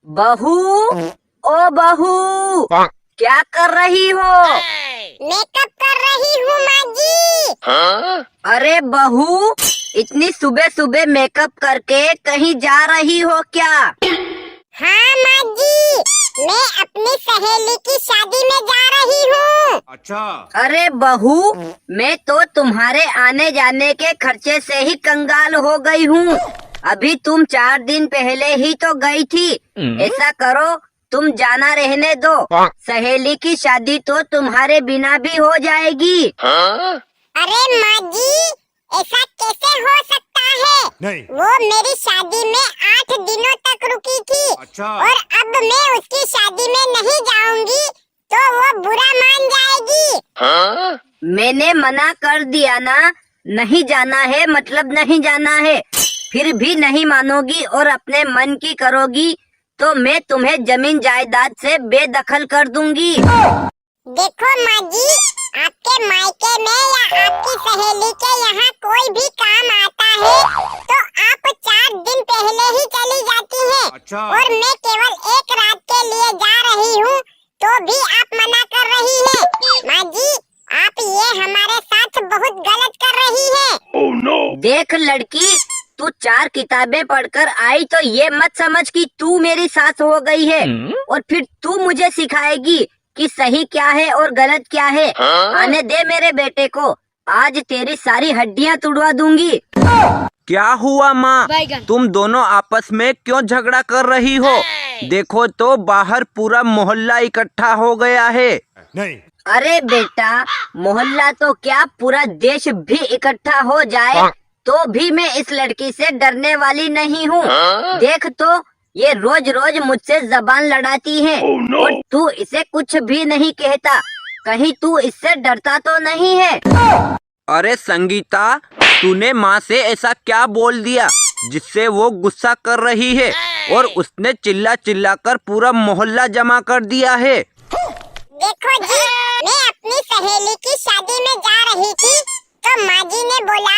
बहू, ओ बहू, क्या कर रही हो? मेकअप कर रही हूँ माँ जी। अरे बहू, इतनी सुबह सुबह मेकअप करके कहीं जा रही हो क्या? हाँ माँ जी, मैं अपनी सहेली की शादी में जा रही हूँ। अच्छा। अरे बहू, मैं तो तुम्हारे आने जाने के खर्चे से ही कंगाल हो गई हूँ। अभी तुम 4 दिन पहले ही तो गई थी। ऐसा करो, तुम जाना रहने दो। सहेली की शादी तो तुम्हारे बिना भी हो जाएगी। अरे माँ जी, ऐसा कैसे हो सकता है? नहीं। वो मेरी शादी में 8 दिनों तक रुकी थी। अच्छा। और अब मैं उसकी शादी में नहीं जाऊंगी तो वो बुरा मान जाएगी। मैंने मना कर दिया ना, नहीं जाना है मतलब नहीं जाना है। फिर भी नहीं मानोगी और अपने मन की करोगी तो मैं तुम्हें जमीन जायदाद से बेदखल कर दूंगी। देखो माँ जी, आपके मायके में या आपकी सहेली के यहाँ कोई भी काम आता है तो आप 4 दिन पहले ही चली जाती हैं। अच्छा। और मैं केवल 1 रात के लिए जा रही हूँ तो भी आप मना कर रही हैं। माँ जी, आप ये हमारे साथ बहुत गलत कर रही हैं। देख लड़की, तू 4 किताबें पढ़कर आई तो ये मत समझ कि तू मेरी सास हो गई है और फिर तू मुझे सिखाएगी कि सही क्या है और गलत क्या है। आने दे मेरे बेटे को, आज तेरी सारी हड्डियां तुड़वा दूंगी। क्या हुआ माँ? तुम दोनों आपस में क्यों झगड़ा कर रही हो? देखो तो बाहर पूरा मोहल्ला इकट्ठा हो गया है। नहीं। अरे बेटा, मोहल्ला तो क्या पूरा देश भी इकट्ठा हो जाए तो भी मैं इस लड़की से डरने वाली नहीं हूँ। देख तो, ये रोज रोज मुझसे जबान लड़ाती है और तू इसे कुछ भी नहीं कहता। कहीं तू इससे डरता तो नहीं है? अरे संगीता, तूने माँ से ऐसा क्या बोल दिया जिससे वो गुस्सा कर रही है और उसने चिल्ला चिल्ला कर पूरा मोहल्ला जमा कर दिया है? देखो जी, मैं अपनी सहेली की शादी में जा रही थी तो माँ जी ने बोला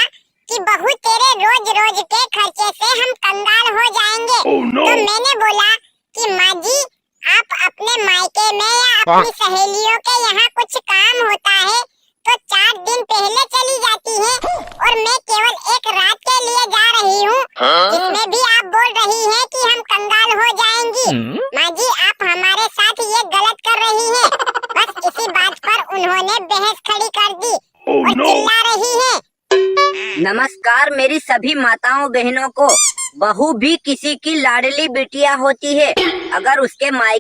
कि बहू तेरे रोज रोज के खर्चे से हम कंगाल हो जाएंगे। तो मैंने बोला कि माँ जी, आप अपने मायके में या अपनी सहेलियों के यहाँ कुछ काम होता है तो 4 दिन पहले चली जाती हैं और मैं केवल 1 रात के लिए जा रही हूँ, जिसमें भी आप बोल रही हैं कि हम कंगाल हो जाएंगी। माँ जी, आप हमारे साथ ये गलत कर रही हैं। बस इसी बात पर उन्होंने बहस खड़ी कर दी और चिल्ला रही हैं। नमस्कार मेरी सभी माताओं बहनों को। बहू भी किसी की लाडली बिटिया होती है। अगर उसके मायके